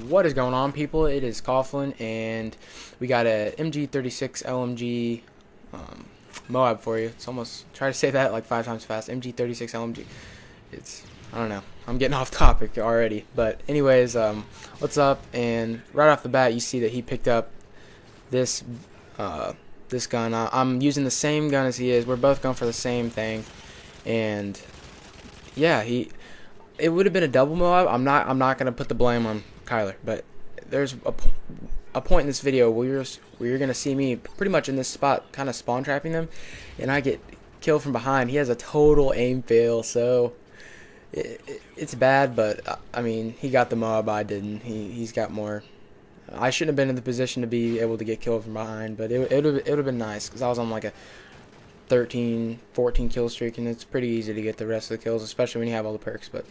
What is going on, people? It is Coughlin, and we got a MG36 LMG Moab for you. It's almost, try to say that like 5 times fast. MG36 LMG. I don't know. I'm getting off topic already. But anyways, what's up? And right off the bat, you see that he picked up this this gun. I'm using the same gun as he is. We're both going for the same thing, and yeah, it would have been a double Moab. I'm not gonna put the blame on Kyler, but there's a point in this video where you're gonna see me pretty much in this spot, kind of spawn trapping them, and I get killed from behind. He has a total aim fail, so it's bad. But I mean, he got the Moab, I didn't. He's got more. I shouldn't have been in the position to be able to get killed from behind, but it would have been nice because I was on like a 13, 14 kill streak, and it's pretty easy to get the rest of the kills, especially when you have all the perks. But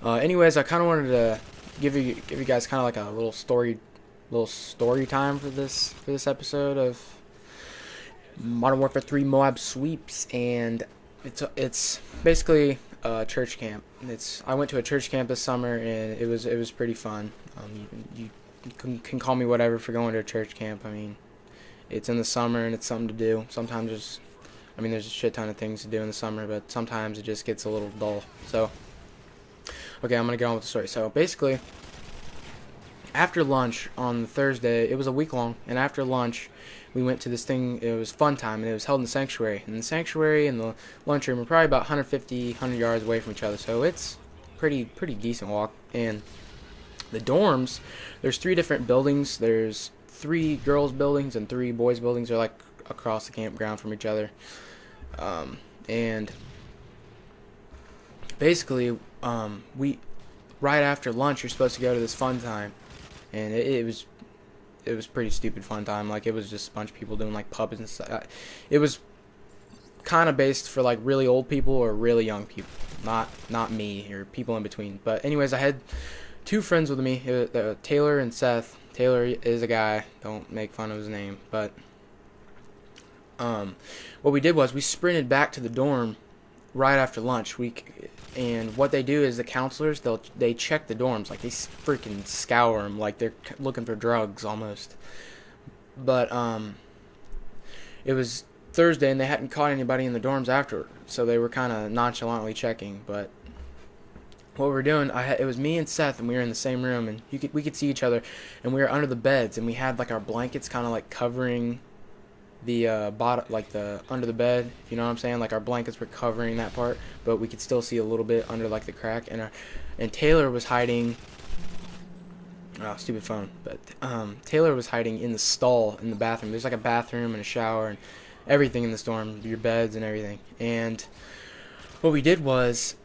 anyways, I kind of wanted to give you guys kind of like a little story time for this episode of Modern Warfare 3 Moab sweeps, and it's basically a church camp. I went to a church camp this summer, and it was pretty fun. You can call me whatever for going to a church camp. I mean, it's in the summer and it's something to do. Sometimes there's a shit ton of things to do in the summer, but sometimes it just gets a little dull. So, okay, I'm gonna get on with the story. So basically, after lunch on Thursday, it was a week long, and after lunch, we went to this thing. It was fun time, and it was held in the sanctuary. And the sanctuary and the lunchroom are probably about 150 yards away from each other, so it's pretty decent walk. And the dorms, there's 3 different buildings. There's 3 girls buildings and 3 boys buildings. They're like across the campground from each other. And basically, we right after lunch, you're supposed to go to this fun time, and it was pretty stupid fun time. Like, it was just a bunch of people doing like pubs and stuff. It was kind of based for like really old people or really young people, not me or people in between. But anyways, I had 2 friends with me, Taylor and Seth. Taylor is a guy. Don't make fun of his name. But what we did was we sprinted back to the dorm right after lunch. And what they do is the counselors, they check the dorms, like they freaking scour them like they're looking for drugs almost. But it was Thursday and they hadn't caught anybody in the dorms after, so they were kind of nonchalantly checking. But what we were doing, it was me and Seth, and we were in the same room, and we could see each other, and we were under the beds, and we had like our blankets kind of like covering the bottom, like the under the bed, you know what I'm saying? Like our blankets were covering that part, but we could still see a little bit under like the crack. And Taylor was hiding. Oh, stupid phone. But Taylor was hiding in the stall in the bathroom. There's like a bathroom and a shower and everything in this dorm, your beds and everything. And what we did was,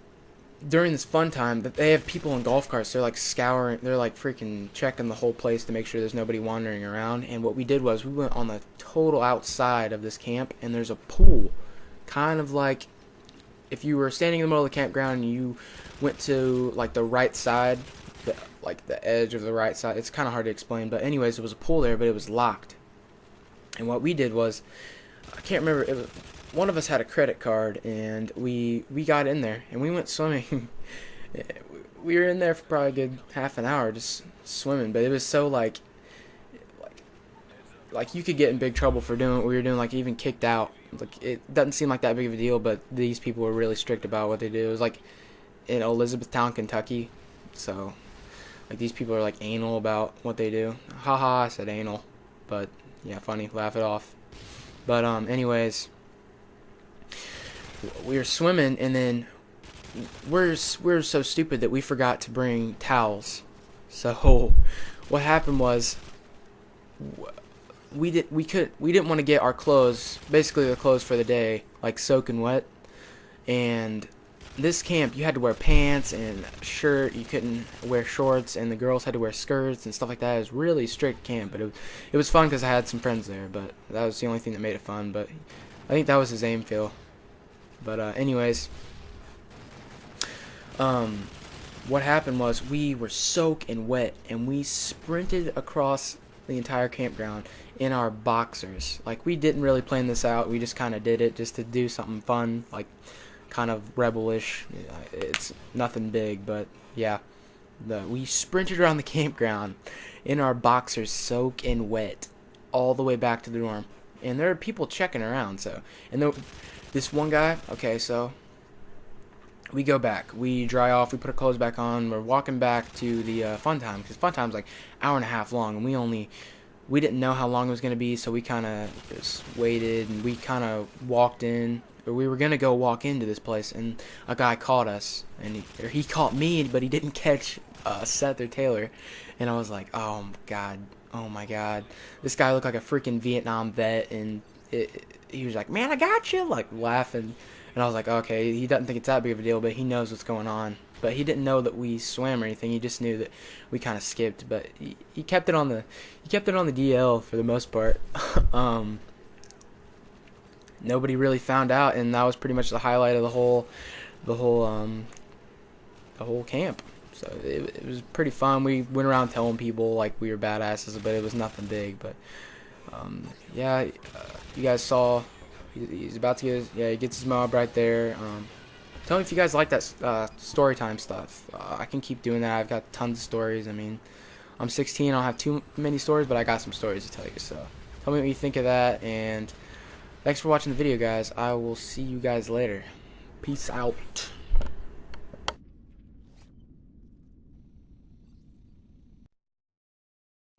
during this fun time, that they have people in golf carts. They're like scouring, they're like freaking checking the whole place to make sure there's nobody wandering around. And what we did was we went on the total outside of this camp, and there's a pool, kind of like if you were standing in the middle of the campground and you went to like the right side, like the edge of the right side. It's kind of hard to explain, but anyways, there was a pool there, but it was locked. And what we did was, I can't remember, it was one of us had a credit card, and we got in there and we went swimming. We were in there for probably a good half an hour just swimming, but it was so like you could get in big trouble for doing what we were doing, like even kicked out. Like, it doesn't seem like that big of a deal, but these people were really strict about what they do. It was like in Elizabethtown, Kentucky, so like these people are like anal about what they do. Haha, I said anal, but yeah, funny, laugh it off. But anyways, we were swimming, and then we're so stupid that we forgot to bring towels. So what happened was, we didn't want to get our clothes, basically the clothes for the day, like soaking wet. And this camp, you had to wear pants and a shirt. You couldn't wear shorts, and the girls had to wear skirts and stuff like that. It was really strict camp, but it was fun because I had some friends there. But that was the only thing that made it fun. But I think that was his aim fail. But anyways, what happened was we were soaking wet, and we sprinted across the entire campground in our boxers. Like, we didn't really plan this out. We just kind of did it just to do something fun, like kind of rebelish. It's nothing big, but yeah. We sprinted around the campground in our boxers, soaking wet, all the way back to the dorm. And there are people checking around. This one guy. Okay, so we go back. We dry off. We put our clothes back on. We're walking back to the fun time, because fun time's like hour and a half long, and we didn't know how long it was gonna be, so we kind of just waited, and we kind of walked in. Or we were gonna go walk into this place, and a guy caught us, and he caught me, but he didn't catch Seth or Taylor, and I was like, oh my god, this guy looked like a freaking Vietnam vet, and he was like, man, I got you, like laughing, and I was like, okay, he doesn't think it's that big of a deal, but he knows what's going on. But he didn't know that we swam or anything. He just knew that we kind of skipped, but he kept it on the DL for the most part. Nobody really found out, and that was pretty much the highlight of the whole camp. So it was pretty fun. We went around telling people like we were badasses, but it was nothing big. But yeah, you guys saw he's about to he gets his mob right there. Tell me if you guys like that story time stuff. I can keep doing that. I've got tons of stories. I mean, I'm 16. I don't have too many stories, but I got some stories to tell you. So tell me what you think of that, and thanks for watching the video, guys. I will see you guys later. Peace out.